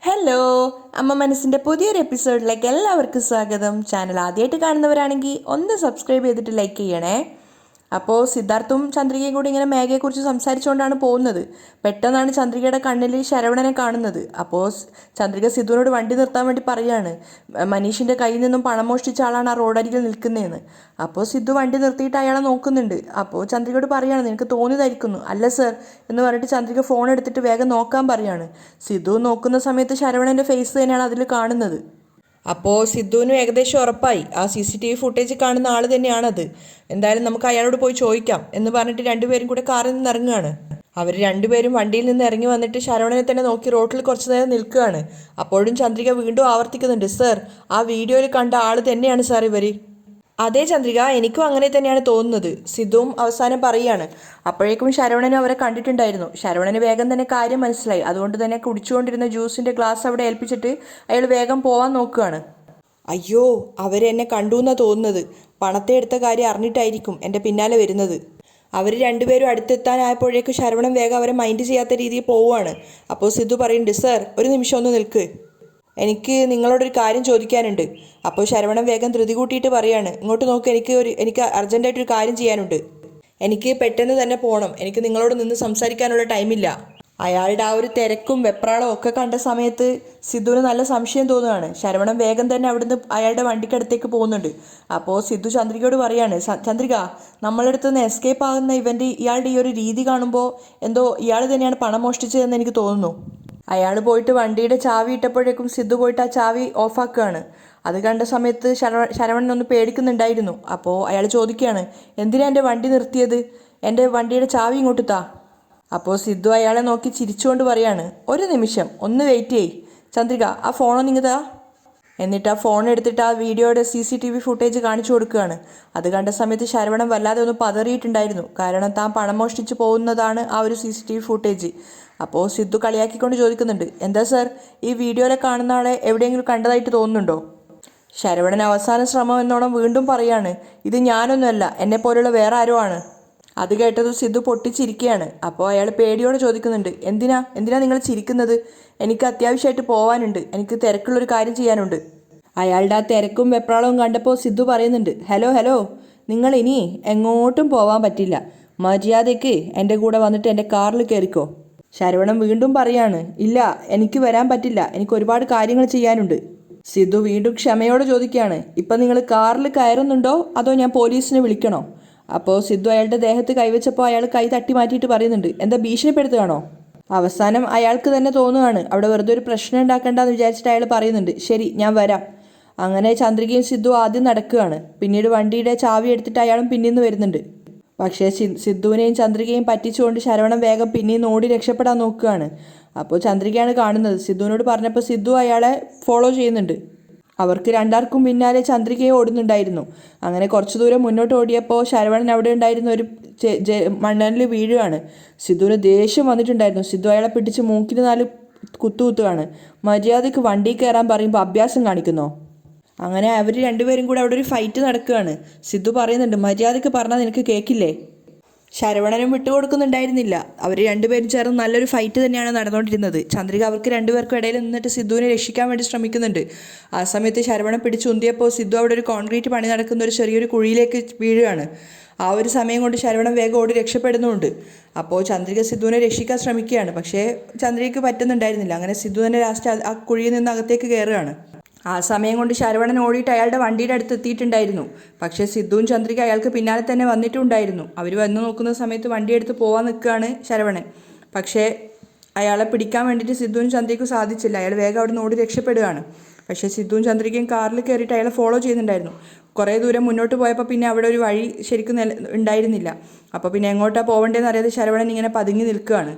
Hello, അമ്മ മനസ്സിൻ്റെ പുതിയൊരു എപ്പിസോഡിലേക്ക് എല്ലാവർക്കും സ്വാഗതം. ചാനൽ ആദ്യമായിട്ട് കാണുന്നവരാണെങ്കിൽ ഒന്ന് സബ്സ്ക്രൈബ് ചെയ്തിട്ട് ലൈക്ക് ചെയ്യണേ. അപ്പോൾ സിദ്ധാർത്ഥും ചന്ദ്രികയും കൂടി ഇങ്ങനെ മേഘയെക്കുറിച്ച് സംസാരിച്ചുകൊണ്ടാണ് പോകുന്നത്. പെട്ടെന്നാണ് ചന്ദ്രികയുടെ കണ്ണിൽ ശരവണനെ കാണുന്നത്. അപ്പോൾ ചന്ദ്രിക സിദ്ധുവിനോട് വണ്ടി നിർത്താൻ വേണ്ടി പറയുകയാണ്. മനീഷിൻ്റെ കയ്യിൽ നിന്നും പണം മോഷ്ടിച്ച ആളാണ് ആ റോഡരികിൽ നിൽക്കുന്നതെന്ന്. അപ്പോൾ സിദ്ധു വണ്ടി നിർത്തിയിട്ട് അയാളെ നോക്കുന്നുണ്ട്. അപ്പോൾ ചന്ദ്രികയോട് പറയുകയാണ്, നിനക്ക് തോന്നിയതായിരിക്കുന്നു. അല്ല സർ എന്ന് പറഞ്ഞിട്ട് ചന്ദ്രിക ഫോൺ എടുത്തിട്ട് വേഗം നോക്കാൻ പറയുകയാണ്. സിദ്ധു നോക്കുന്ന സമയത്ത് ശരവണൻ്റെ ഫേസ് തന്നെയാണ് അതിൽ കാണുന്നത്. അപ്പോൾ സിദ്ധുവിനും ഏകദേശം ഉറപ്പായി ആ CCTV ഫുട്ടേജ് കാണുന്ന ആൾ തന്നെയാണത്. എന്തായാലും നമുക്ക് അയാളോട് പോയി ചോദിക്കാം എന്ന് പറഞ്ഞിട്ട് രണ്ടുപേരും കൂടെ കാറിൽ നിന്ന് ഇറങ്ങുകയാണ്. അവർ രണ്ടുപേരും വണ്ടിയിൽ നിന്ന് ഇറങ്ങി വന്നിട്ട് ശരവണനെ തന്നെ നോക്കി റോട്ടിൽ കുറച്ച് നേരം നിൽക്കുകയാണ്. അപ്പോഴും ചന്ദ്രിക വീണ്ടും ആവർത്തിക്കുന്നുണ്ട്, സർ ആ വീഡിയോയിൽ കണ്ട ആൾ തന്നെയാണ് സാർ ഇവർ. അതേ ചന്ദ്രിക, എനിക്കും അങ്ങനെ തന്നെയാണ് തോന്നുന്നത്. സിദ്ധുവും അവസാനം പറയുകയാണ്. അപ്പോഴേക്കും ശരവണനും അവരെ കണ്ടിട്ടുണ്ടായിരുന്നു. ശരവണന് വേഗം തന്നെ കാര്യം മനസ്സിലായി. അതുകൊണ്ട് തന്നെ കുടിച്ചുകൊണ്ടിരുന്ന ജ്യൂസിൻ്റെ ഗ്ലാസ് അവിടെ ഏൽപ്പിച്ചിട്ട് അയാൾ വേഗം പോവാൻ നോക്കുകയാണ്. അയ്യോ, അവരെന്നെ കണ്ടു എന്നാണ് തോന്നുന്നത്. പണത്തെ എടുത്ത കാര്യം അറിഞ്ഞിട്ടായിരിക്കും എൻ്റെ പിന്നാലെ വരുന്നത്. അവർ രണ്ടുപേരും അടുത്തെത്താനായപ്പോഴേക്കും ശരവണൻ വേഗം അവരെ മൈൻഡ് ചെയ്യാത്ത രീതിയിൽ പോവുകയാണ്. അപ്പോൾ സിദ്ധു പറയുന്നുണ്ട്, സർ ഒരു നിമിഷം ഒന്ന് നിൽക്ക്, എനിക്ക് നിങ്ങളോടൊരു കാര്യം ചോദിക്കാനുണ്ട്. അപ്പോൾ ശരവണൻ വേഗം ധൃതി കൂട്ടിയിട്ട് പറയാണ്, ഇങ്ങോട്ട് നോക്ക്, എനിക്ക് അർജൻറ്റായിട്ടൊരു കാര്യം ചെയ്യാനുണ്ട്. എനിക്ക് പെട്ടെന്ന് തന്നെ പോകണം. എനിക്ക് നിങ്ങളോട് നിന്ന് സംസാരിക്കാനുള്ള ടൈമില്ല. അയാളുടെ ആ ഒരു തിരക്കും വെപ്രാളവും ഒക്കെ കണ്ട സമയത്ത് സിദ്ധുവിന് നല്ല സംശയം തോന്നുകയാണ്. ശരവണൻ വേഗം തന്നെ അവിടുന്ന് അയാളുടെ വണ്ടിക്കടുത്തേക്ക് പോകുന്നുണ്ട്. അപ്പോൾ സിദ്ധു ചന്ദ്രികയോട് പറയാണ്, ചന്ദ്രിക, നമ്മളടുത്ത് നിന്ന് എസ്കേപ്പ് ആകുന്ന ഇയാളുടെ ഈ ഒരു രീതി കാണുമ്പോൾ എന്തോ ഇയാൾ തന്നെയാണ് പണം മോഷ്ടിച്ചതെന്ന് എനിക്ക് തോന്നുന്നു. അയാൾ പോയിട്ട് വണ്ടിയുടെ ചാവി ഇട്ടപ്പോഴേക്കും സിദ്ധു പോയിട്ട് ആ ചാവി ഓഫാക്കുകയാണ്. അത് കണ്ട സമയത്ത് ശരവണൻ ഒന്ന് പേടിക്കുന്നുണ്ടായിരുന്നു. അപ്പോൾ അയാൾ ചോദിക്കുകയാണ്, എന്തിനാ എൻ്റെ വണ്ടി നിർത്തിയത്? എൻ്റെ വണ്ടിയുടെ ചാവി ഇങ്ങോട്ട് താ. അപ്പോൾ സിദ്ധു അയാളെ നോക്കി ചിരിച്ചുകൊണ്ട് പറയാണ്, ഒരു നിമിഷം ഒന്ന് വെയിറ്റ് ചെയ്യ് ചന്ദ്രിക, ആ ഫോണൊന്ന് ഇങ്ങ് താ. എന്നിട്ട് ആ ഫോൺ എടുത്തിട്ട് ആ വീഡിയോയുടെ CCTV ഫുട്ടേജ് കാണിച്ചു കൊടുക്കുകയാണ്. അത് കണ്ട സമയത്ത് ശരവണൻ വല്ലാതെ ഒന്ന് പതറിയിട്ടുണ്ടായിരുന്നു. കാരണം താൻ പണം മോഷ്ടിച്ച് പോകുന്നതാണ് ആ ഒരു CCTV ഫുട്ടേജ്. അപ്പോൾ സിദ്ധു കളിയാക്കിക്കൊണ്ട് ചോദിക്കുന്നുണ്ട്, എന്താ സർ ഈ വീഡിയോയിലെ കാണുന്ന ആളെ എവിടെയെങ്കിലും കണ്ടതായിട്ട് തോന്നുന്നുണ്ടോ? ശരവണൻ അവസാന ശ്രമം എന്നോണം വീണ്ടും പറയാണ്, ഇത് ഞാനൊന്നുമല്ല, എന്നെപ്പോലുള്ള വേറെ ആരോ ആണ്. അത് കേട്ടത് സിദ്ധു പൊട്ടിച്ചിരിക്കുകയാണ്. അപ്പോൾ അയാൾ പേടിയോടെ ചോദിക്കുന്നുണ്ട്, എന്തിനാ നിങ്ങൾ ചിരിക്കുന്നത്? എനിക്ക് അത്യാവശ്യമായിട്ട് പോവാനുണ്ട്, എനിക്ക് തിരക്കുള്ളൊരു കാര്യം ചെയ്യാനുണ്ട്. അയാളുടെ ആ തിരക്കും വെപ്രാളവും കണ്ടപ്പോൾ സിദ്ധു പറയുന്നുണ്ട്, ഹലോ, നിങ്ങൾ ഇനി എങ്ങോട്ടും പോവാൻ പറ്റില്ല. മര്യാദയ്ക്ക് എൻ്റെ കൂടെ വന്നിട്ട് എൻ്റെ കാറിൽ കയറിക്കോ. ശരവണൻ വീണ്ടും പറയാണ്, ഇല്ല എനിക്ക് വരാൻ പറ്റില്ല, എനിക്ക് ഒരുപാട് കാര്യങ്ങൾ ചെയ്യാനുണ്ട്. സിദ്ധു വീണ്ടും ക്ഷമയോടെ ചോദിക്കുകയാണ്, ഇപ്പം നിങ്ങൾ കാറിൽ കയറുന്നുണ്ടോ അതോ ഞാൻ പോലീസിനെ വിളിക്കണോ? അപ്പോൾ സിദ്ധു അയാളുടെ ദേഹത്ത് കൈവച്ചപ്പോൾ അയാൾ കൈ തട്ടി മാറ്റിയിട്ട് പറയുന്നുണ്ട്, എന്താ ഭീഷണിപ്പെടുത്തുകയാണോ? അവസാനം അയാൾക്ക് തന്നെ തോന്നുകയാണ് അവിടെ വെറുതെ ഒരു പ്രശ്നം ഉണ്ടാക്കണ്ടെന്ന് വിചാരിച്ചിട്ട് അയാൾ പറയുന്നുണ്ട്, ശരി ഞാൻ വരാം. അങ്ങനെ ചന്ദ്രികയും സിദ്ധു ആദ്യം നടക്കുകയാണ്. പിന്നീട് വണ്ടിയുടെ ചാവി എടുത്തിട്ട് അയാളും പിന്നീന്ന് വരുന്നുണ്ട്. പക്ഷേ സിദ്ധുവിനെയും ചന്ദ്രികയും പറ്റിച്ചുകൊണ്ട് ശരവണൻ വേഗം പിന്നീന്ന് ഓടി രക്ഷപ്പെടാൻ നോക്കുകയാണ്. അപ്പോൾ ചന്ദ്രികയാണ് കാണുന്നത്. സിദ്ധുവിനോട് പറഞ്ഞപ്പോൾ സിദ്ധു അയാളെ ഫോളോ ചെയ്യുന്നുണ്ട്. അവർക്ക് രണ്ടാർക്കും പിന്നാലെ ചന്ദ്രികയെ ഓടുന്നുണ്ടായിരുന്നു. അങ്ങനെ കുറച്ചു ദൂരം മുന്നോട്ട് ഓടിയപ്പോൾ ശരവണൻ അവിടെ ഉണ്ടായിരുന്ന ഒരു മണ്ണലിൽ വീഴുകയാണ്. സിദ്ധുവിന് ദേഷ്യം വന്നിട്ടുണ്ടായിരുന്നു. സിദ്ധു അയാളെ പിടിച്ച് മൂക്കിന് 4 കുത്തുകയാണ്. മര്യാദയ്ക്ക് വണ്ടി കയറാൻ പറയുമ്പോൾ അഭ്യാസം കാണിക്കുന്നോ? അങ്ങനെ അവർ രണ്ടുപേരും കൂടെ അവിടെ ഒരു ഫൈറ്റ് നടക്കുകയാണ്. സിദ്ധു പറയുന്നുണ്ട്, മര്യാദയ്ക്ക് പറഞ്ഞാൽ നിനക്ക് കേൾക്കില്ലേ? ശരവണനും വിട്ടുകൊടുക്കുന്നുണ്ടായിരുന്നില്ല. അവർ രണ്ടുപേരും ചേർന്ന് നല്ലൊരു ഫൈറ്റ് തന്നെയാണ് നടന്നുകൊണ്ടിരുന്നത്. ചന്ദ്രിക അവർക്ക് രണ്ടുപേർക്കും ഇടയിൽ നിന്നിട്ട് സിദ്ധുവിനെ രക്ഷിക്കാൻ വേണ്ടി ശ്രമിക്കുന്നുണ്ട്. ആ സമയത്ത് ശരവണൻ പിടിച്ചുന്തിയപ്പോൾ സിദ്ധു അവിടെ ഒരു കോൺക്രീറ്റ് പണി നടക്കുന്ന ഒരു ചെറിയൊരു കുഴിയിലേക്ക് വീഴുകയാണ്. ആ ഒരു സമയം കൊണ്ട് ശരവണൻ വേഗം ഓടി രക്ഷപ്പെടുന്നുണ്ട്. അപ്പോൾ ചന്ദ്രിക സിദ്ധുവിനെ രക്ഷിക്കാൻ ശ്രമിക്കുകയാണ്. പക്ഷേ ചന്ദ്രികയ്ക്ക് പറ്റുന്നുണ്ടായിരുന്നില്ല. അങ്ങനെ സിദ്ധു തന്നെ ലാസ്റ്റ് ആ കുഴിയിൽ നിന്ന് അകത്തേക്ക് കയറുകയാണ്. ആ സമയം കൊണ്ട് ശരവണൻ ഓടിയിട്ട് അയാളുടെ വണ്ടിയുടെ അടുത്ത് എത്തിയിട്ടുണ്ടായിരുന്നു. പക്ഷേ സിദ്ധുവും ചന്ദ്രിക അയാൾക്ക് പിന്നാലെ തന്നെ വന്നിട്ടുണ്ടായിരുന്നു. അവർ വന്നു നോക്കുന്ന സമയത്ത് വണ്ടിയെടുത്ത് പോകാൻ നിൽക്കുകയാണ് ശരവണൻ. പക്ഷേ അയാളെ പിടിക്കാൻ വേണ്ടിയിട്ട് സിദ്ധുവും ചന്ദ്രികയ്ക്കും സാധിച്ചില്ല. അയാൾ വേഗം അവിടെ നിന്ന് ഓടി രക്ഷപ്പെടുകയാണ്. പക്ഷേ സിദ്ധുവും ചന്ദ്രികയും കാറിൽ കയറിയിട്ട് അയാളെ ഫോളോ ചെയ്യുന്നുണ്ടായിരുന്നു. കുറേ ദൂരം മുന്നോട്ട് പോയപ്പോൾ പിന്നെ അവിടെ ഒരു വഴി ശരിക്കും ഉണ്ടായിരുന്നില്ല. അപ്പോൾ പിന്നെ എങ്ങോട്ടാണ് പോകേണ്ടതെന്ന് അറിയാതെ ശരവണൻ ഇങ്ങനെ പതുങ്ങി നിൽക്കുകയാണ്.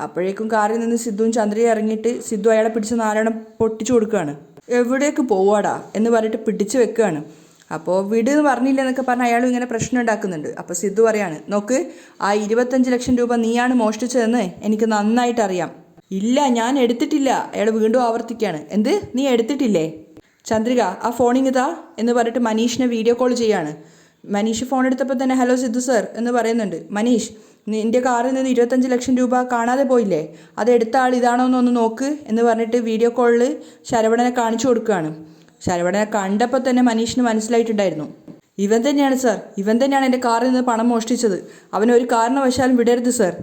അപ്പോഴേക്കും കാറിൽ നിന്ന് സിദ്ധുവും ചന്ദ്രിക ഇറങ്ങിയിട്ട് സിദ്ധു അയാളെ പിടിച്ച് 4 പൊട്ടിച്ചു കൊടുക്കുകയാണ്. എവിടേക്ക് പോവാടാ എന്ന് പറഞ്ഞിട്ട് പിടിച്ചു വെക്കുകയാണ്. അപ്പോൾ വീട് എന്ന് പറഞ്ഞില്ല എന്നൊക്കെ പറഞ്ഞ് അയാളും ഇങ്ങനെ പ്രശ്നം ഉണ്ടാക്കുന്നുണ്ട്. അപ്പോൾ സിദ്ധു പറയാണ്, നോക്ക്, ആ 25 ലക്ഷം രൂപ നീയാണ് മോഷ്ടിച്ചതെന്ന് എനിക്ക് നന്നായിട്ട് അറിയാം. ഇല്ല ഞാൻ എടുത്തിട്ടില്ല. അയാൾ വീണ്ടും ആവർത്തിക്കുകയാണ്, എന്ത് നീ എടുത്തിട്ടില്ലേ? ചന്ദ്രിക ആ ഫോണിങ് ഇതാ എന്ന് പറഞ്ഞിട്ട് മനീഷിനെ വീഡിയോ കോൾ ചെയ്യാണ്. മനീഷ് ഫോൺ എടുത്തപ്പോൾ തന്നെ ഹലോ സിദ്ധു സർ എന്ന് പറയുന്നുണ്ട്. മനീഷ് നിൻ്റെ കാറിൽ നിന്ന് 25 ലക്ഷം രൂപ കാണാതെ പോയില്ലേ, അത് എടുത്ത ആൾ ഇതാണോ എന്നൊന്ന് നോക്ക് എന്ന് പറഞ്ഞിട്ട് വീഡിയോ കോളിൽ ശരവണനെ കാണിച്ചു കൊടുക്കുകയാണ്. ശരവണനെ കണ്ടപ്പോൾ തന്നെ മനീഷിന് മനസ്സിലായിട്ടുണ്ടായിരുന്നു, ഇവൻ തന്നെയാണ് സാർ, ഇവൻ തന്നെയാണ് എൻ്റെ കാറിൽ നിന്ന് പണം മോഷ്ടിച്ചത്, അവനെ ഒരു കാരണവശാലും വിടരുത് സാർ.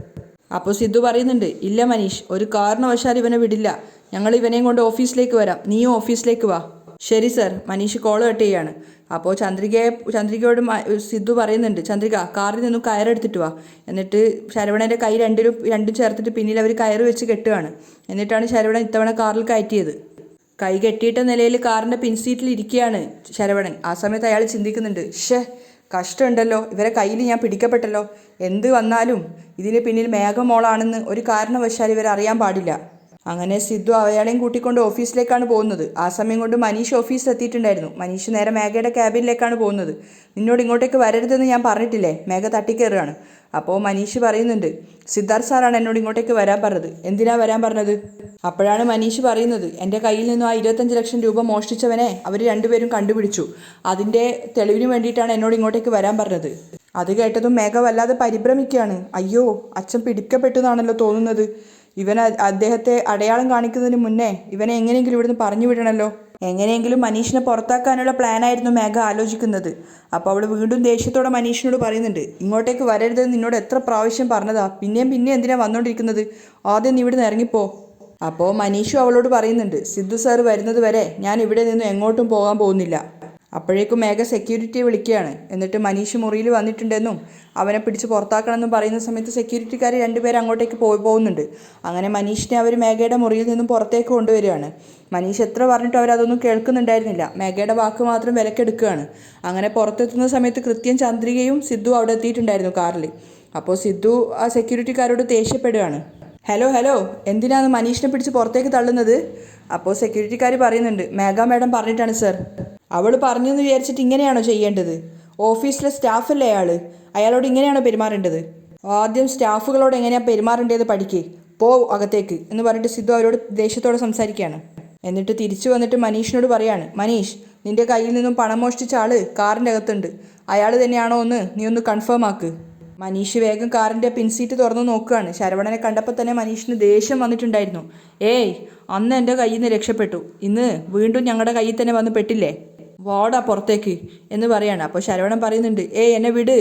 അപ്പോൾ സിദ്ധു പറയുന്നുണ്ട്, ഇല്ല മനീഷ്, ഒരു കാരണവശാലും ഇവനെ വിടില്ല, ഞങ്ങൾ ഇവനെയും കൊണ്ട് ഓഫീസിലേക്ക് വരാം, നീയും ഓഫീസിലേക്ക് വാ. ശരി സാർ. മനീഷ് കോൾ കട്ട് ചെയ്യാണ്. അപ്പോൾ ചന്ദ്രികയോട് സിദ്ധു പറയുന്നുണ്ട്, ചന്ദ്രിക കാറിൽ നിന്നും കയറെടുത്തിട്ട് വാ. എന്നിട്ട് ശരവണൻ്റെ കൈ രണ്ടും ചേർത്തിട്ട് പിന്നിൽ അവർ കയറ് വെച്ച് കെട്ടുകയാണ്. എന്നിട്ടാണ് ശരവണൻ ഇത്തവണ കാറിൽ കയറ്റിയത്. കൈ കെട്ടിയിട്ട നിലയിൽ കാറിൻ്റെ പിൻസീറ്റിൽ ഇരിക്കുകയാണ് ശരവണൻ. ആ സമയത്ത് അയാൾ ചിന്തിക്കുന്നുണ്ട്, കഷ്ടമുണ്ടല്ലോ, ഇവരെ കയ്യിൽ ഞാൻ പിടിക്കപ്പെട്ടല്ലോ, എന്ത് വന്നാലും ഇതിന് പിന്നിൽ മേഘമോളാണെന്ന് ഒരു കാരണവശാൽ ഇവരറിയാൻ പാടില്ല. അങ്ങനെ സിദ്ധു അയാളെയും കൂട്ടിക്കൊണ്ട് ഓഫീസിലേക്കാണ് പോകുന്നത്. ആ സമയം കൊണ്ട് മനീഷ് ഓഫീസിൽ എത്തിയിട്ടുണ്ടായിരുന്നു. മനീഷ് നേരെ മേഘയുടെ ക്യാബിനിലേക്കാണ് പോകുന്നത്. നിന്നോട് ഇങ്ങോട്ടേക്ക് വരരുതെന്ന് ഞാൻ പറഞ്ഞിട്ടില്ലേ, മേഘ തട്ടിക്കയറുകയാണ്. അപ്പോൾ മനീഷ് പറയുന്നുണ്ട്, സിദ്ധാർത്ഥ് സാറാണ് എന്നോട് ഇങ്ങോട്ടേക്ക് വരാൻ പറഞ്ഞത്, എന്തിനാ വരാൻ പറഞ്ഞത്? അപ്പോഴാണ് മനീഷ് പറയുന്നത്, എൻ്റെ കയ്യിൽ നിന്നും ആ 25 ലക്ഷം രൂപ മോഷ്ടിച്ചവനെ അവർ രണ്ടുപേരും കണ്ടുപിടിച്ചു, അതിൻ്റെ തെളിവിന് വേണ്ടിയിട്ടാണ് എന്നോട് ഇങ്ങോട്ടേക്ക് വരാൻ പറഞ്ഞത്. അത് കേട്ടതും മേഘ വല്ലാതെ പരിഭ്രമിക്കുകയാണ്. അയ്യോ, അച്ഛൻ പിടിക്കപ്പെട്ടതാണല്ലോ തോന്നുന്നത്. അദ്ദേഹത്തെ അടയാളം കാണിക്കുന്നതിന് മുന്നേ ഇവനെ എങ്ങനെയെങ്കിലും ഇവിടുന്ന് പറഞ്ഞു വിടണമല്ലോ. എങ്ങനെയെങ്കിലും മനീഷിനെ പുറത്താക്കാനുള്ള പ്ലാനായിരുന്നു മേഘ ആലോചിക്കുന്നത്. അപ്പോൾ അവൾ വീണ്ടും ദേഷ്യത്തോടെ മനീഷിനോട് പറയുന്നുണ്ട്, ഇങ്ങോട്ടേക്ക് വരരുതെന്ന് നിന്നോട് എത്ര പ്രാവശ്യം പറഞ്ഞതാ, പിന്നെയും എന്തിനാ വന്നുകൊണ്ടിരിക്കുന്നത്, ആദ്യം നീ ഇവിടുന്ന് ഇറങ്ങിപ്പോ. അപ്പോൾ മനീഷും അവളോട് പറയുന്നുണ്ട്, സിദ്ധു സാർ വരുന്നത് വരെ ഞാൻ ഇവിടെ നിന്ന് എങ്ങോട്ടും പോകാൻ പോകുന്നില്ല. അപ്പോഴേക്കും മേഘ സെക്യൂരിറ്റിയെ വിളിക്കുകയാണ്. എന്നിട്ട് മനീഷ് മുറിയിൽ വന്നിട്ടുണ്ടെന്നും അവനെ പിടിച്ച് പുറത്താക്കണമെന്നും പറയുന്ന സമയത്ത് സെക്യൂരിറ്റിക്കാർ രണ്ടുപേരും അങ്ങോട്ടേക്ക് പോകുന്നുണ്ട്. അങ്ങനെ മനീഷിനെ അവർ മേഘയുടെ മുറിയിൽ നിന്നും പുറത്തേക്ക് കൊണ്ടുവരികയാണ്. മനീഷ് എത്ര പറഞ്ഞിട്ട് അവരതൊന്നും കേൾക്കുന്നുണ്ടായിരുന്നില്ല. മേഘയുടെ വാക്ക് മാത്രം വിലക്കെടുക്കുകയാണ്. അങ്ങനെ പുറത്തെത്തുന്ന സമയത്ത് കൃത്യം ചന്ദ്രികയും സിദ്ധു അവിടെ എത്തിയിട്ടുണ്ടായിരുന്നു കാറിൽ. അപ്പോൾ സിദ്ധു ആ സെക്യൂരിറ്റിക്കാരോട് ദേഷ്യപ്പെടുകയാണ്. ഹലോ, എന്തിനാണ് മനീഷിനെ പിടിച്ച് പുറത്തേക്ക് തള്ളുന്നത്? അപ്പോൾ സെക്യൂരിറ്റിക്കാർ പറയുന്നുണ്ട്, മേഘ മാഡം പറഞ്ഞിട്ടാണ് സർ. അവൾ പറഞ്ഞെന്ന് വിചാരിച്ചിട്ട് ഇങ്ങനെയാണോ ചെയ്യേണ്ടത്? ഓഫീസിലെ സ്റ്റാഫല്ലേ അയാളോട് ഇങ്ങനെയാണോ പെരുമാറേണ്ടത്? ആദ്യം സ്റ്റാഫുകളോട് എങ്ങനെയാണ് പെരുമാറേണ്ടത് പഠിക്ക്, പോ അകത്തേക്ക് എന്ന് പറഞ്ഞിട്ട് സിദ്ധു അവരോട് ദേഷ്യത്തോടെ സംസാരിക്കുകയാണ്. എന്നിട്ട് തിരിച്ചു വന്നിട്ട് മനീഷിനോട് പറയാണ്, മനീഷ്, നിന്റെ കയ്യിൽ നിന്നും പണം മോഷ്ടിച്ച ആള് കാറിൻ്റെ അകത്തുണ്ട്, അയാൾ തന്നെയാണോ എന്ന് നീ ഒന്ന് കൺഫേം ആക്ക്. മനീഷ് വേഗം കാറിൻ്റെ പിൻസീറ്റ് തുറന്നു നോക്കുകയാണ്. ശരവണനെ കണ്ടപ്പോൾ തന്നെ മനീഷിന് ദേഷ്യം വന്നിട്ടുണ്ടായിരുന്നു. അന്ന് എൻ്റെ കയ്യിൽ നിന്ന് രക്ഷപ്പെട്ടു, ഇന്ന് വീണ്ടും ഞങ്ങളുടെ കയ്യിൽ തന്നെ വന്ന് പെട്ടില്ലേ, വാടാ പുറത്തേക്ക് എന്ന് പറയാണ്. അപ്പോൾ ശരവണൻ പറയുന്നുണ്ട്, എന്നെ വിട്.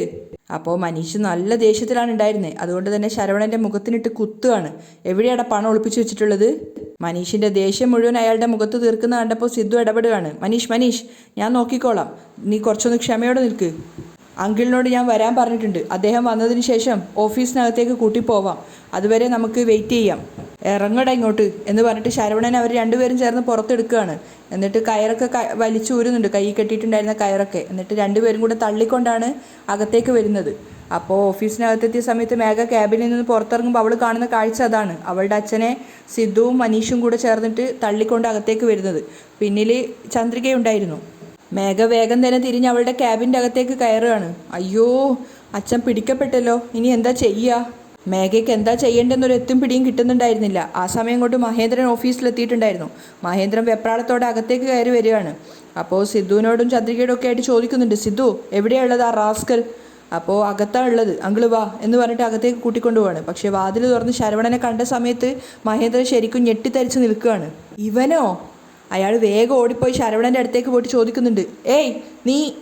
അപ്പോൾ മനീഷ് നല്ല ദേഷ്യത്തിലാണ് ഉണ്ടായിരുന്നത്. അതുകൊണ്ട് തന്നെ ശരവണൻ്റെ മുഖത്തിനിട്ട് കുത്തുകയാണ്. എവിടെയാണ് പണം ഒളിപ്പിച്ചു വെച്ചിട്ടുള്ളത്? മനീഷിൻ്റെ ദേഷ്യം മുഴുവൻ അയാളുടെ മുഖത്ത് തീർക്കുന്ന കണ്ടപ്പോൾ സിദ്ധു ഇടപെടുകയാണ്. മനീഷ്, ഞാൻ നോക്കിക്കോളാം, നീ കുറച്ചൊന്ന് ക്ഷമയോടെ നിൽക്ക്. അങ്കിളിനോട് ഞാൻ വരാൻ പറഞ്ഞിട്ടുണ്ട്, അദ്ദേഹം വന്നതിന് ശേഷം ഓഫീസിനകത്തേക്ക് കൂട്ടിപ്പോവാം, അതുവരെ നമുക്ക് വെയിറ്റ് ചെയ്യാം, ഇറങ്ങട ഇങ്ങോട്ട് എന്ന് പറഞ്ഞിട്ട് ശരവണനെ അവർ രണ്ടുപേരും ചേർന്ന് പുറത്തെടുക്കുകയാണ്. എന്നിട്ട് കയറൊക്കെ വലിച്ചൂരുന്നുണ്ട്, കൈ കെട്ടിയിട്ടുണ്ടായിരുന്ന കയറൊക്കെ. എന്നിട്ട് രണ്ടുപേരും കൂടെ തള്ളിക്കൊണ്ടാണ് അകത്തേക്ക് വരുന്നത്. അപ്പോൾ ഓഫീസിനകത്തെത്തിയ സമയത്ത് മേഘ ക്യാബിനിൽ നിന്ന് പുറത്തിറങ്ങുമ്പോൾ അവൾ കാണുന്ന കാഴ്ച അതാണ്. അവളുടെ അച്ഛനെ സിദ്ധുവും മനീഷും കൂടെ ചേർന്നിട്ട് തള്ളിക്കൊണ്ട് അകത്തേക്ക് വരുന്നത്. പിന്നിൽ ചന്ദ്രികയുണ്ടായിരുന്നു. മേഘ വേഗം തന്നെ തിരിഞ്ഞ് അവളുടെ ക്യാബിൻ്റെ അകത്തേക്ക് കയറുകയാണ്. അയ്യോ, അച്ഛൻ പിടിക്കപ്പെട്ടല്ലോ, ഇനി എന്താ ചെയ്യുക? മേഘയ്ക്ക് എന്താ ചെയ്യേണ്ടെന്നൊരു എത്തും പിടിയും കിട്ടുന്നുണ്ടായിരുന്നില്ല. ആ സമയം കൊണ്ട് മഹേന്ദ്രൻ ഓഫീസിലെത്തിയിട്ടുണ്ടായിരുന്നു. മഹേന്ദ്രൻ വെപ്രാളത്തോടെ അകത്തേക്ക് കയറി വരികയാണ്. അപ്പോൾ സിദ്ധുവിനോടും ചന്ദ്രികയോടും ഒക്കെ ആയിട്ട് ചോദിക്കുന്നുണ്ട്, സിദ്ധു എവിടെയുള്ളത് ആ റാസ്കൽ? അപ്പോൾ അകത്താണ് ഉള്ളത്, അങ്കിള് വാ എന്ന് പറഞ്ഞിട്ട് അകത്തേക്ക് കൂട്ടിക്കൊണ്ടുപോവാണ്. പക്ഷേ വാതിൽ തുറന്ന് ശരവണനെ കണ്ട സമയത്ത് മഹേന്ദ്രൻ ശരിക്കും ഞെട്ടിത്തരിച്ച് നിൽക്കുകയാണ്. ഇവനോ? അയാൾ വേഗം ഓടിപ്പോയി ശരവണൻ്റെ അടുത്തേക്ക് പോയിട്ട് ചോദിക്കുന്നുണ്ട്,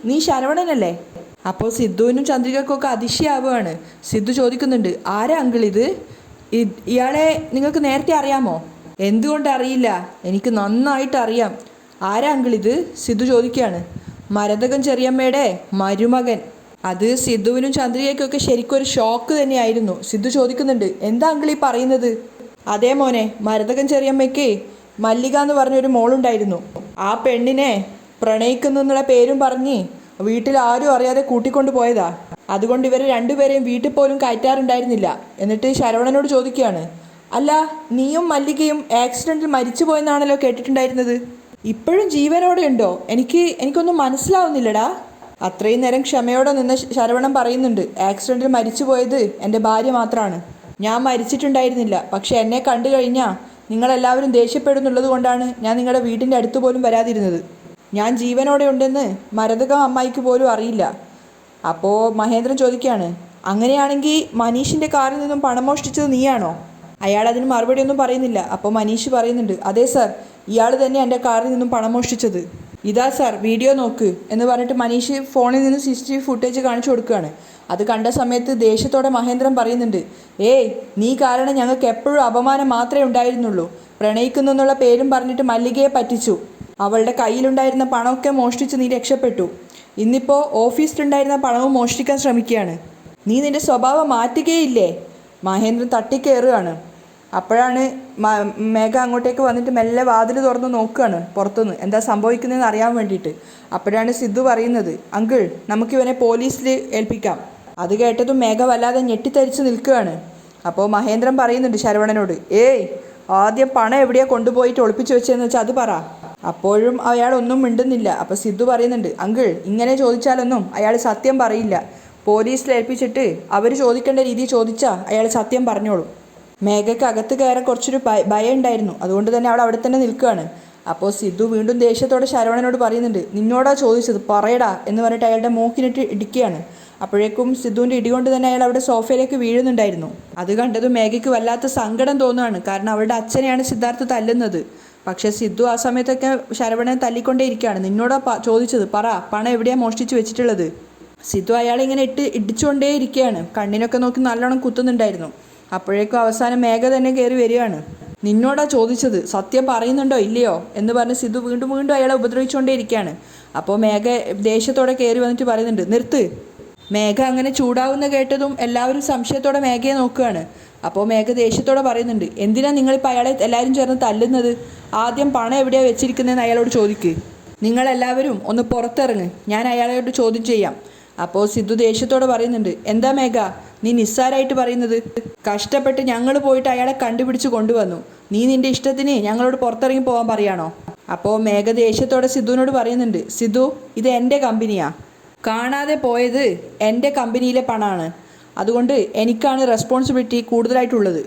നീ ശരവണനല്ലേ? അപ്പോൾ സിദ്ധുവിനും ചന്ദ്രികക്കൊക്കെ അതിശയാവുകയാണ്. സിദ്ധു ചോദിക്കുന്നുണ്ട്, ആരാ അങ്കിൾ ഇത്? ഇയാളെ നിങ്ങൾക്ക് നേരത്തെ അറിയാമോ? എന്തുകൊണ്ട് അറിയില്ല, എനിക്ക് നന്നായിട്ട് അറിയാം. ആരാ അങ്കിൾ ഇത്? സിദ്ധു ചോദിക്കുകയാണ്. മരതകം ചെറിയമ്മയുടെ മരുമകൻ. അത് സിദ്ധുവിനും ചന്ദ്രികയ്ക്കൊക്കെ ശരിക്കും ഒരു ഷോക്ക് തന്നെയായിരുന്നു. സിദ്ധു ചോദിക്കുന്നുണ്ട്, എന്താ അങ്കിൾ ഈ പറയുന്നത്? അതേ മോനെ, മരതകം ചെറിയമ്മയ്ക്ക് മല്ലിക എന്ന് പറഞ്ഞൊരു മോളുണ്ടായിരുന്നു. ആ പെണ്ണിനെ പ്രണയിക്കുന്നു എന്നുള്ള പേരും പറഞ്ഞ് വീട്ടിൽ ആരും അറിയാതെ കൂട്ടിക്കൊണ്ടു പോയതാ. അതുകൊണ്ട് ഇവരെ രണ്ടുപേരെയും വീട്ടിൽ പോലും കയറ്റാറുണ്ടായിരുന്നില്ല. എന്നിട്ട് ശരവണനോട് ചോദിക്കുകയാണ്, അല്ല, നീയും മല്ലികയും ആക്സിഡൻറ്റിൽ മരിച്ചു പോയെന്നാണല്ലോ കേട്ടിട്ടുണ്ടായിരുന്നത്, ഇപ്പോഴും ജീവനോടെ ഉണ്ടോ? എനിക്കൊന്നും മനസ്സിലാവുന്നില്ലടാ. അത്രയും നേരം ക്ഷമയോടെ നിന്ന ശരവണൻ പറയുന്നുണ്ട്, ആക്സിഡൻറ്റിൽ മരിച്ചു പോയത് എൻ്റെ ഭാര്യ മാത്രമാണ്. ഞാൻ മരിച്ചിട്ടുണ്ടായിരുന്നില്ല. പക്ഷെ എന്നെ കണ്ടു കഴിഞ്ഞാൽ നിങ്ങളെല്ലാവരും ദേഷ്യപ്പെടുന്നുള്ളത് കൊണ്ടാണ് ഞാൻ നിങ്ങളുടെ വീടിൻ്റെ അടുത്ത് പോലും വരാതിരുന്നത്. ഞാൻ ജീവനോടെ ഉണ്ടെന്ന് മരതകം അമ്മായിക്ക് പോലും അറിയില്ല. അപ്പോൾ മഹേന്ദ്രൻ ചോദിക്കുകയാണ്, അങ്ങനെയാണെങ്കിൽ മനീഷിൻ്റെ കാറിൽ നിന്നും പണം മോഷ്ടിച്ചത് നീയാണോ? അയാൾ അതിന് മറുപടി ഒന്നും പറയുന്നില്ല. അപ്പോൾ മനീഷ് പറയുന്നുണ്ട്, അതെ സാർ, ഇയാൾ തന്നെ എൻ്റെ കാറിൽ നിന്നും പണം മോഷ്ടിച്ചത്. ഇതാ സാർ വീഡിയോ നോക്ക് എന്ന് പറഞ്ഞിട്ട് മനീഷ് ഫോണിൽ നിന്ന് CCTV ഫുട്ടേജ് കാണിച്ചു കൊടുക്കുകയാണ്. അത് കണ്ട സമയത്ത് ദേഷ്യത്തോടെ മഹേന്ദ്രൻ പറയുന്നുണ്ട്, ഏയ് നീ കാരണം ഞങ്ങൾക്ക് എപ്പോഴും അപമാനം മാത്രമേ ഉണ്ടായിരുന്നുള്ളൂ. പ്രണയിക്കുന്നു എന്നുള്ള പേരും പറഞ്ഞിട്ട് മല്ലികയെ പറ്റിച്ചു. അവളുടെ കയ്യിലുണ്ടായിരുന്ന പണമൊക്കെ മോഷ്ടിച്ച് നീ രക്ഷപ്പെട്ടു. ഇന്നിപ്പോൾ ഓഫീസിലുണ്ടായിരുന്ന പണവും മോഷ്ടിക്കാൻ ശ്രമിക്കുകയാണ്. നീ നിൻ്റെ സ്വഭാവം മാറ്റുകയില്ലേ? മഹേന്ദ്രൻ തട്ടിക്കയറുകയാണ്. അപ്പോഴാണ് മേഘ അങ്ങോട്ടേക്ക് വന്നിട്ട് മെല്ലെ വാതിൽ തുറന്ന് നോക്കുകയാണ് പുറത്തുനിന്ന് എന്താ സംഭവിക്കുന്നതെന്ന് അറിയാൻ വേണ്ടിയിട്ട്. അപ്പോഴാണ് സിദ്ധു പറയുന്നത്, അങ്കിൾ നമുക്കിവനെ പോലീസിൽ ഏൽപ്പിക്കാം. അത് കേട്ടതും മേഘ വല്ലാതെ ഞെട്ടിത്തരിച്ച് നിൽക്കുകയാണ്. അപ്പോൾ മഹേന്ദ്രൻ പറയുന്നുണ്ട് ശരവണനോട്, ഏയ് ആദ്യം പണം എവിടെയാണ് കൊണ്ടുപോയിട്ട് ഒളിപ്പിച്ച് വെച്ചതെന്ന് വെച്ചാൽ അത് പറ. അപ്പോഴും അയാൾ ഒന്നും മിണ്ടുന്നില്ല. അപ്പോൾ സിദ്ധു പറയുന്നുണ്ട്, അങ്കിൾ ഇങ്ങനെ ചോദിച്ചാലൊന്നും അയാൾ സത്യം പറയില്ല. പോലീസിൽ ഏൽപ്പിച്ചിട്ട് അവർ ചോദിക്കേണ്ട രീതിയിൽ ചോദിച്ചാൽ അയാൾ സത്യം പറഞ്ഞോളും. മേഘയ്ക്ക് അകത്ത് കയറാൻ കുറച്ചൊരു ഭയം ഉണ്ടായിരുന്നു. അതുകൊണ്ട് തന്നെ അവൾ അവിടെ തന്നെ നിൽക്കുകയാണ്. അപ്പോൾ സിദ്ധു വീണ്ടും ദേഷ്യത്തോടെ ശരവണനോട് പറയുന്നുണ്ട്, നിന്നോടാ ചോദിച്ചത് പറയടാ എന്ന് പറഞ്ഞിട്ട് അയാളുടെ മൂക്കിനിട്ട് ഇടിക്കുകയാണ്. അപ്പോഴേക്കും സിദ്ധുവിൻ്റെ ഇടികൊണ്ട് തന്നെ അയാൾ അവിടെ സോഫയിലേക്ക് വീഴുന്നുണ്ടായിരുന്നു. അത് കണ്ടതും മേഘയ്ക്ക് വല്ലാത്ത സങ്കടം തോന്നുകയാണ്. കാരണം അവളുടെ അച്ഛനെയാണ് സിദ്ധാർത്ഥ് തല്ലുന്നത്. പക്ഷേ സിദ്ധു ആ സമയത്തൊക്കെ ശരവണനെ തല്ലിക്കൊണ്ടേയിരിക്കുകയാണ്. നിന്നോടാ ചോദിച്ചത് പറ, പണം എവിടെയാണ് മോഷ്ടിച്ച് വെച്ചിട്ടുള്ളത്? സിദ്ധു അയാളെ ഇങ്ങനെ ഇടിച്ചുകൊണ്ടേ ഇരിക്കുകയാണ്. കണ്ണിനൊക്കെ നോക്കി നല്ലോണം കുത്തുന്നുണ്ടായിരുന്നു. അപ്പോഴേക്കും അവസാനം മേഘ തന്നെ കയറി വരികയാണ്. നിന്നോടാ ചോദിച്ചത്, സത്യം പറയുന്നുണ്ടോ ഇല്ലയോ എന്ന് പറഞ്ഞ് സിദ്ധു വീണ്ടും വീണ്ടും അയാളെ ഉപദ്രവിച്ചുകൊണ്ടേ ഇരിക്കുകയാണ്. അപ്പോൾ മേഘ ദേഷ്യത്തോടെ കയറി വന്നിട്ട് പറയുന്നുണ്ട്, നിർത്ത്. മേഘ അങ്ങനെ ചൂടാവുന്ന കേട്ടതും എല്ലാവരും സംശയത്തോടെ മേഘയെ നോക്കുകയാണ്. അപ്പോൾ മേഘ ദേഷ്യത്തോടെ പറയുന്നുണ്ട്, എന്തിനാ നിങ്ങളിപ്പോൾ അയാളെ എല്ലാവരും ചേർന്ന് തല്ലുന്നത്? ആദ്യം പണം എവിടെയാണ് വെച്ചിരിക്കുന്നതെന്ന് അയാളോട് ചോദിക്ക്. നിങ്ങളെല്ലാവരും ഒന്ന് പുറത്തിറങ്ങ്, ഞാൻ അയാളോട് ചോദ്യം ചെയ്യാം. അപ്പോൾ സിദ്ധു ദേഷ്യത്തോടെ പറയുന്നുണ്ട്, എന്താ മേഘ നീ നിസ്സാരമായിട്ട് പറയുന്നത്? കഷ്ടപ്പെട്ട് ഞങ്ങൾ പോയിട്ട് അയാളെ കണ്ടുപിടിച്ച് കൊണ്ടുവന്നു. നീ നിൻ്റെ ഇഷ്ടത്തിന് ഞങ്ങളോട് പുറത്തിറങ്ങി പോകാൻ പറയാണോ? അപ്പോൾ മേഘ ദേഷ്യത്തോടെ സിദ്ധുവിനോട് പറയുന്നുണ്ട്, സിദ്ധു ഇത് എൻ്റെ കമ്പനിയാ. കാണാതെ പോയത് എൻ്റെ കമ്പനിയിലെ പണമാണ്. അതുകൊണ്ട് എനിക്കാണ് റെസ്പോൺസിബിലിറ്റി കൂടുതലായിട്ടുള്ളത്.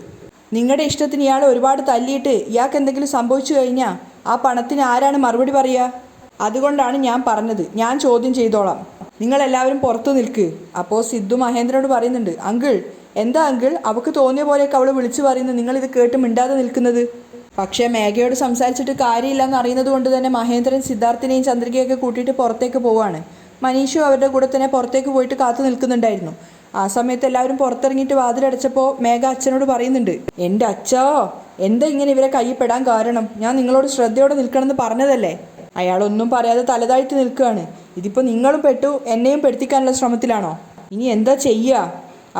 നിങ്ങളുടെ ഇഷ്ടത്തിന് ഇയാൾ ഒരുപാട് തല്ലിയിട്ട് ഇയാൾക്ക് എന്തെങ്കിലും സംഭവിച്ചു കഴിഞ്ഞാൽ ആ പണത്തിന് ആരാണ് മറുപടി പറയുക? അതുകൊണ്ടാണ് ഞാൻ പറഞ്ഞത്, ഞാൻ ചോദ്യം ചെയ്തോളാം. നിങ്ങളെല്ലാവരും പുറത്തു നിൽക്ക്. അപ്പോൾ സിദ്ധു മഹേന്ദ്രനോട് പറയുന്നുണ്ട്, അങ്കിൾ എന്താ അങ്കിൾ അവൾക്ക് തോന്നിയ പോലെയൊക്കെ അവൾ വിളിച്ചു പറയുന്നത്, നിങ്ങളിത് കേട്ട് മിണ്ടാതെ നിൽക്കുന്നത്? പക്ഷേ മേഘയോട് സംസാരിച്ചിട്ട് കാര്യമില്ലെന്ന് അറിയുന്നത് കൊണ്ട് തന്നെ മഹേന്ദ്രൻ സിദ്ധാർത്ഥിനെയും ചന്ദ്രികയൊക്കെ കൂട്ടിയിട്ട് പുറത്തേക്ക് പോവാണ്. മനീഷും അവരുടെ കൂടെ തന്നെ പുറത്തേക്ക് പോയിട്ട് കാത്തു നിൽക്കുന്നുണ്ടായിരുന്നു. ആ സമയത്ത് എല്ലാവരും പുറത്തിറങ്ങിയിട്ട് വാതിലടച്ചപ്പോൾ മേഘ അച്ഛനോട് പറയുന്നുണ്ട്, എൻ്റെ അച്ഛോ എന്താ ഇങ്ങനെ ഇവരെ കയ്യിൽപ്പെടാൻ കാരണം? ഞാൻ നിങ്ങളോട് ശ്രദ്ധയോടെ നിൽക്കണമെന്ന് പറഞ്ഞതല്ലേ? അയാളൊന്നും പറയാതെ തലതാഴ്ത്തി നിൽക്കുകയാണ്. ഇതിപ്പോൾ നിങ്ങളും പെട്ടു, എന്നെയും പെടുത്തിക്കാനുള്ള ശ്രമത്തിലാണോ? ഇനി എന്താ ചെയ്യുക?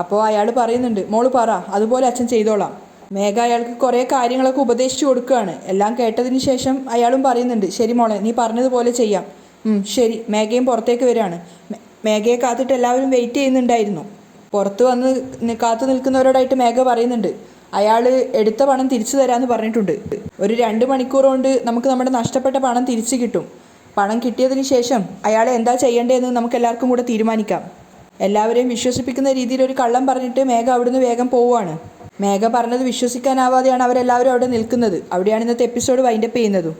അപ്പോൾ അയാൾ പറയുന്നുണ്ട്, മോള് പറ, അതുപോലെ അച്ഛൻ ചെയ്തോളാം. മേഘ അയാൾക്ക് കുറേ കാര്യങ്ങളൊക്കെ ഉപദേശിച്ചു കൊടുക്കുകയാണ്. എല്ലാം കേട്ടതിന് ശേഷം അയാളും പറയുന്നുണ്ട്, ശരി മോളെ നീ പറഞ്ഞതുപോലെ ചെയ്യാം. ശരി. മേഘയും പുറത്തേക്ക് വരികയാണ്. മേഘയെ കാത്തിട്ട് എല്ലാവരും വെയിറ്റ് ചെയ്യുന്നുണ്ടായിരുന്നു. പുറത്ത് വന്ന് കാത്തു നിൽക്കുന്നവരോടായിട്ട് മേഘ പറയുന്നുണ്ട്, അയാൾ എടുത്ത പണം തിരിച്ചു തരാമെന്ന് പറഞ്ഞിട്ടുണ്ട്. ഒരു 2 മണിക്കൂർ കൊണ്ട് നമുക്ക് നമ്മുടെ നഷ്ടപ്പെട്ട പണം തിരിച്ചു കിട്ടും. പണം കിട്ടിയതിന് ശേഷം അയാളെ എന്താ ചെയ്യേണ്ടതെന്ന് നമുക്ക് എല്ലാവർക്കും കൂടെ തീരുമാനിക്കാം. എല്ലാവരെയും വിശ്വസിപ്പിക്കുന്ന രീതിയിൽ ഒരു കള്ളം പറഞ്ഞിട്ട് മേഘ അവിടുന്ന് വേഗം പോവുകയാണ്. മേഘ പറഞ്ഞത് വിശ്വസിക്കാനാവാതെയാണ് അവരെല്ലാവരും അവിടെ നിൽക്കുന്നത്. അവിടെയാണ് ഇന്നത്തെ എപ്പിസോഡ് വൈൻഡപ്പ് ചെയ്യുന്നതും.